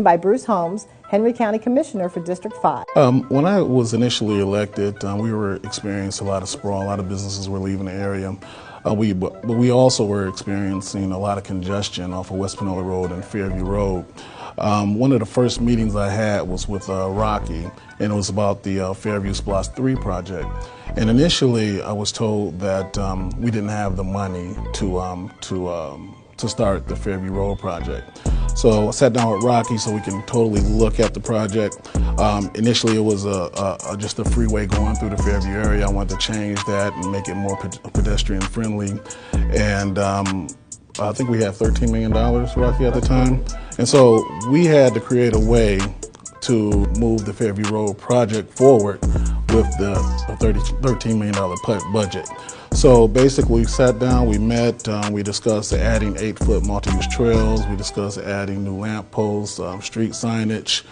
By Bruce Holmes, Henry County Commissioner for District 5. When I was initially elected, we were experiencing a lot of sprawl. A lot of businesses were leaving the area. But we also were experiencing a lot of congestion off of West Panola Road and Fairview Road. One of the first meetings I had was with Rocky, and it was about the Fairview Splash 3 project. And initially, I was told that we didn't have the money to start the Fairview Road project. So I sat down with Rocky so we can totally look at the project. Initially, it was just a freeway going through the Fairview area. I wanted to change that and make it more pedestrian friendly. And I think we had $13 million, Rocky, at the time. And so we had to create a way to move the Fairview Road project forward with the $13 million budget. So basically, we sat down, we met, we discussed adding 8-foot multi-use trails, we discussed adding new lamp posts, street signage,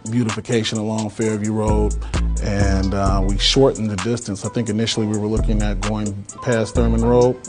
beautification along Fairview Road, and we shortened the distance. I think initially we were looking at going past Thurman Road,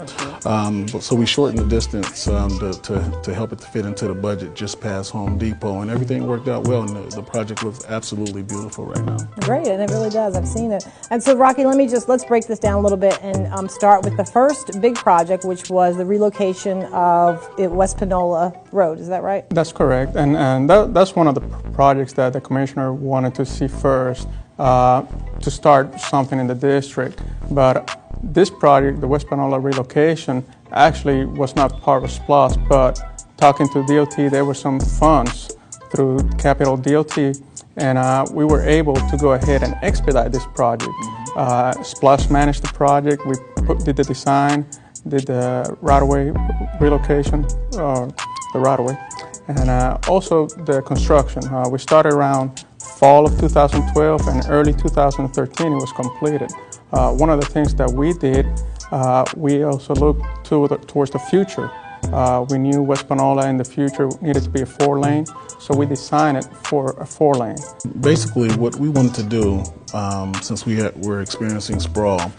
so we shortened the distance to help it to fit into the budget just past Home Depot, and everything worked out well, and the project looks absolutely beautiful right now. Great, and it really does. I've seen it. And so, Rocky, let's break this down a little bit and start with the first big project, which was the relocation of West Panola Road. Is that right? That's correct, and that's one of the projects that the commissioner wanted to see first to start something in the district. But this project, the West Panola relocation, actually was not part of SPLOST, but talking to DOT, there were some funds through Capital DOT, and we were able to go ahead and expedite this project. SPLOST managed the project. We did the design, did the right-of-way relocation, the right-of-way, and also the construction. We started around fall of 2012, and early 2013 it was completed. One of the things that we did, we also looked towards the future. We knew West Panola in the future needed to be a 4-lane, so we designed it for a 4-lane. Basically, what we wanted to do, since we were experiencing sprawl,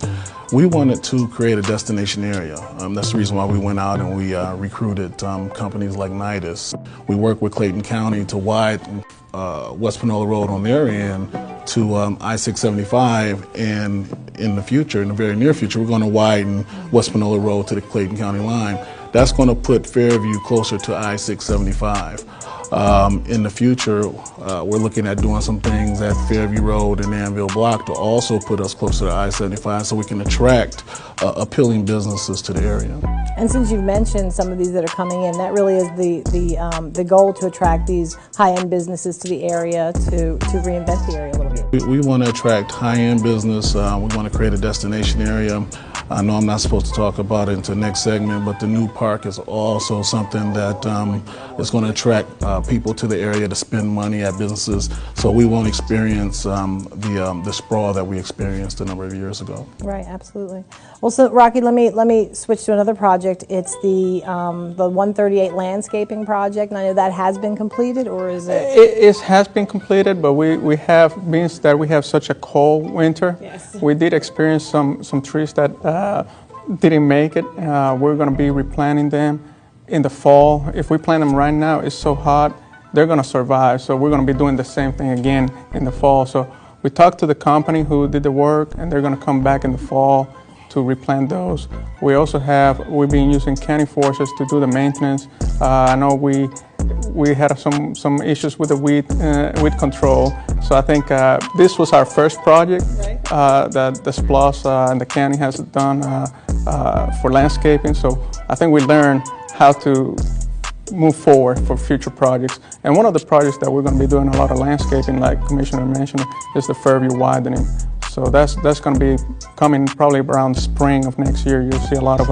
we wanted to create a destination area. That's the reason why we went out and we recruited companies like Nidus. We worked with Clayton County to widen West Panola Road on their end to I-675, and in the future, in the very near future, we're going to widen West Panola Road to the Clayton County line. That's going to put Fairview closer to I-675. In the future, we're looking at doing some things at Fairview Road and Anvil Block to also put us closer to I-75 so we can attract appealing businesses to the area. And since you've mentioned some of these that are coming in, that really is the goal, to attract these high-end businesses to the area, to reinvent the area a little bit. We want to attract high-end business. We want to create a destination area. I know I'm not supposed to talk about it until next segment, but the new park is also something that is going to attract people to the area to spend money at businesses, so we won't experience the sprawl that we experienced a number of years ago. Right, absolutely. Well, so Rocky, let me switch to another project. It's the 138 landscaping project, and I know that has been completed, or is it? It has been completed, but we have, being that we have such a cold winter, yes, we did experience some trees that didn't make it. We're going to be replanting them in the fall. If we plant them right now, it's so hot, they're going to survive. So we're going to be doing the same thing again in the fall. So we talked to the company who did the work, and they're going to come back in the fall to replant those. We've been using county forces to do the maintenance. I know we had some issues with the weed control. So I think this was our first project that the SPLOST and the county has done for landscaping. So I think we learned how to move forward for future projects. And one of the projects that we're going to be doing a lot of landscaping, like Commissioner mentioned, is the Fairview widening. So that's going to be coming probably around spring of next year. You'll see a lot of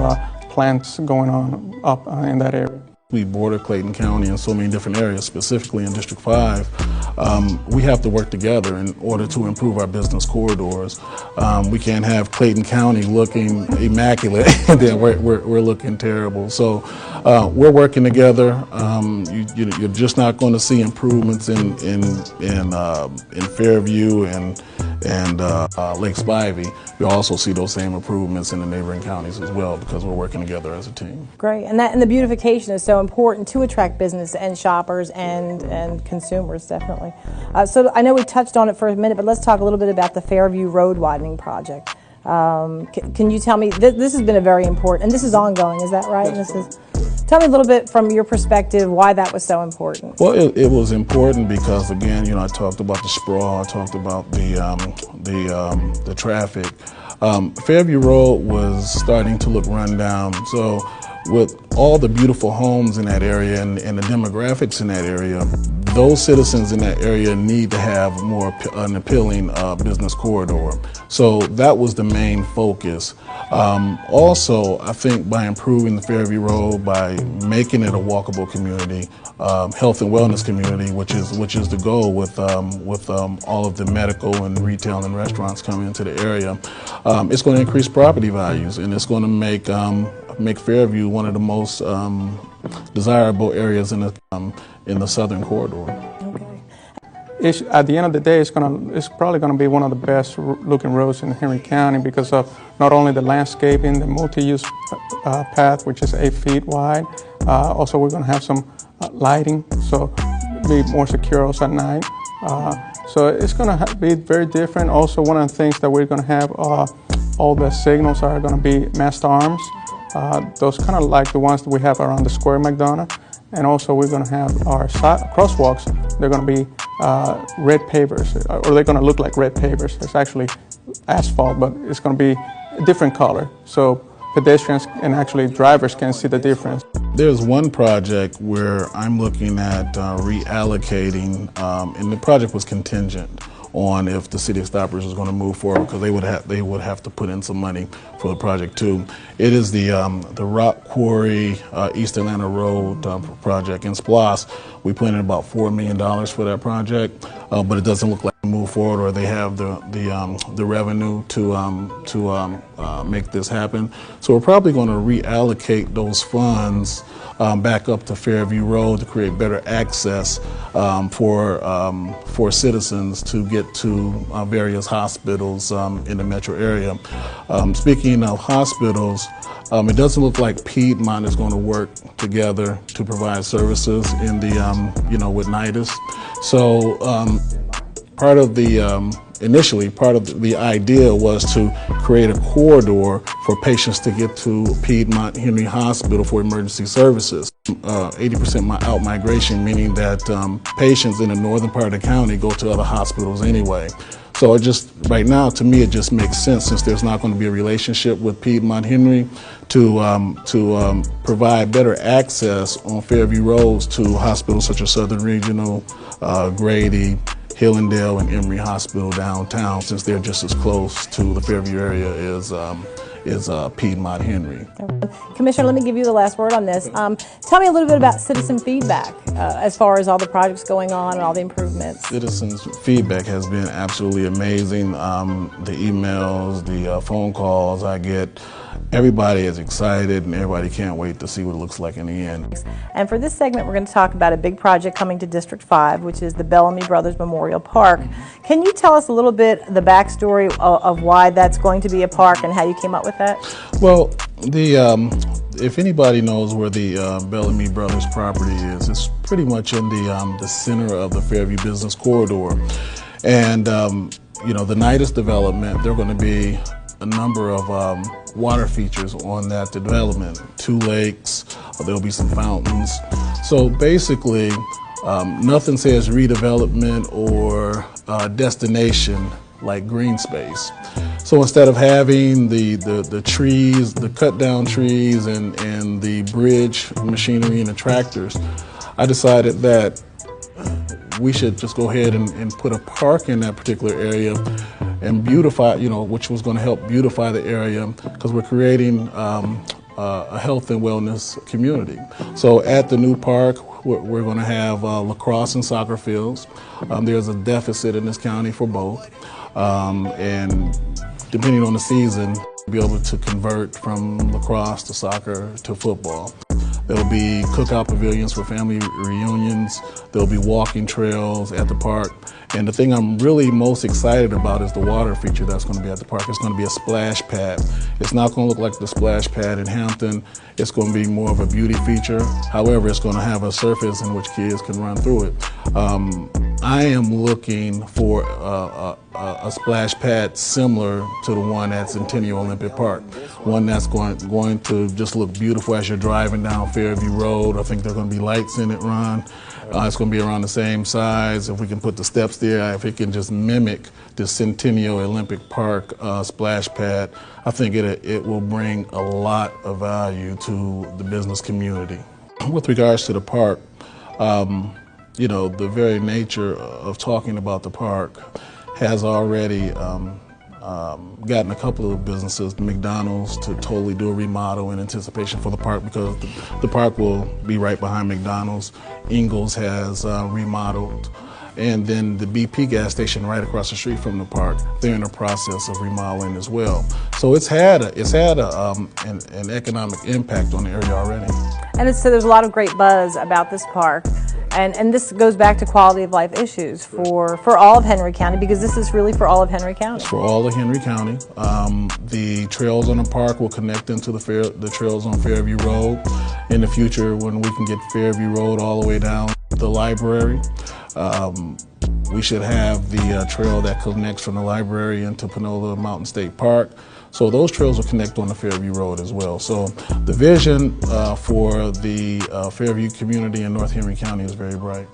plants going on up in that area. We border Clayton County in so many different areas, specifically in District 5. We have to work together in order to improve our business corridors. We can't have Clayton County looking immaculate and then we're looking terrible. So we're working together. You're just not going to see improvements in Fairview and Lake Spivey, we also see those same improvements in the neighboring counties as well because we're working together as a team. Great, and the beautification is so important to attract business and shoppers and consumers, definitely. So I know we touched on it for a minute, but let's talk a little bit about the Fairview Road widening project. Can you tell me, this has been a very important, and this is ongoing, is that right? Tell me a little bit from your perspective why that was so important. Well, it was important because, again, I talked about the sprawl, I talked about the traffic. Fairview Road was starting to look run down, so with all the beautiful homes in that area and the demographics in that area, those citizens in that area need to have an appealing business corridor. So that was the main focus. Also, I think by improving the Fairview Road, by making it a walkable community, health and wellness community, which is the goal with all of the medical and retail and restaurants coming into the area, it's going to increase property values, and it's going to make Fairview one of the most desirable areas in the southern corridor. Okay. At the end of the day, it's probably going to be one of the best looking roads in Henry County because of not only the landscaping, the multi-use path, which is 8 feet wide. Also, we're going to have some lighting, so be more secure also at night. So it's going to be very different. Also, one of the things that we're going to have, all the signals are going to be mast arms. Those kind of like the ones that we have around the square McDonough. And also we're going to have our crosswalks. They're going to be red pavers, or they're going to look like red pavers. It's actually asphalt, but it's going to be a different color. So pedestrians and actually drivers can see the difference. There's one project where I'm looking at reallocating, and the project was contingent on if the city of Stockbridge is going to move forward, because they would have to put in some money for the project too. It is the Rock Quarry East Atlanta Road project in Sploss. We put in about $4 million for that project, but it doesn't look like they move forward or they have the revenue to make this happen. So we're probably going to reallocate those funds back up to Fairview Road to create better access for citizens to get to various hospitals in the metro area. Speaking of hospitals, it doesn't look like Piedmont is going to work together to provide services in the with NIDIS. So initially part of the idea was to create a corridor for patients to get to Piedmont Henry Hospital for emergency services. 80% out-migration, meaning that patients in the northern part of the county go to other hospitals anyway. So right now, to me, it just makes sense, since there's not going to be a relationship with Piedmont Henry, to provide better access on Fairview Roads to hospitals such as Southern Regional, Grady, Hillendale, and Emory Hospital downtown, since they're just as close to the Fairview area as Piedmont Henry. Commissioner, let me give you the last word on this. Tell me a little bit about citizen feedback as far as all the projects going on and all the improvements. Citizens' feedback has been absolutely amazing. The emails, the phone calls I get, everybody is excited and everybody can't wait to see what it looks like in the end. And for this segment, we're going to talk about a big project coming to District 5, which is the Bellamy Brothers Memorial Park. Can you tell us a little bit the backstory of why that's going to be a park and how you came up with that? Well, if anybody knows where the Bellamy Brothers property is, it's pretty much in the center of the Fairview Business Corridor. And the NIDIS development, there are going to be a number of water features on that development. 2 lakes, there'll be some fountains. So basically, nothing says redevelopment or destination like green space. So instead of having the trees, the cut down trees and the bridge machinery and the tractors, I decided that we should just go ahead and put a park in that particular area and beautify, which was going to help beautify the area, because we're creating a health and wellness community. So at the new park, we're going to have lacrosse and soccer fields. There's a deficit in this county for both. And depending on the season, be able to convert from lacrosse to soccer to football. There'll be cookout pavilions for family reunions. There'll be walking trails at the park. And the thing I'm really most excited about is the water feature that's going to be at the park. It's going to be a splash pad. It's not going to look like the splash pad in Hampton. It's going to be more of a beauty feature. However, it's going to have a surface in which kids can run through it. I am looking for a splash pad similar to the one at Centennial Olympic Park. One that's going to just look beautiful as you're driving down Fairview Road. I think there are going to be lights in it, Ron. It's going to be around the same size. If we can put the steps there, if it can just mimic the Centennial Olympic Park splash pad, I think it will bring a lot of value to the business community. With regards to the park, you know, the very nature of talking about the park has already gotten a couple of businesses, McDonald's, to totally do a remodel in anticipation for the park, because the park will be right behind McDonald's. Ingles has remodeled. And then the BP gas station right across the street from the park, they're in the process of remodeling as well. So it's had an economic impact on the area already. And so there's a lot of great buzz about this park. And this goes back to quality of life issues for all of Henry County, because this is really for all of Henry County. It's for all of Henry County. The trails on the park will connect into the trails on Fairview Road. In the future, when we can get Fairview Road all the way down to the library, we should have the trail that connects from the library into Panola Mountain State Park. So those trails will connect on the Fairview Road as well. So the vision for the Fairview community in North Henry County is very bright.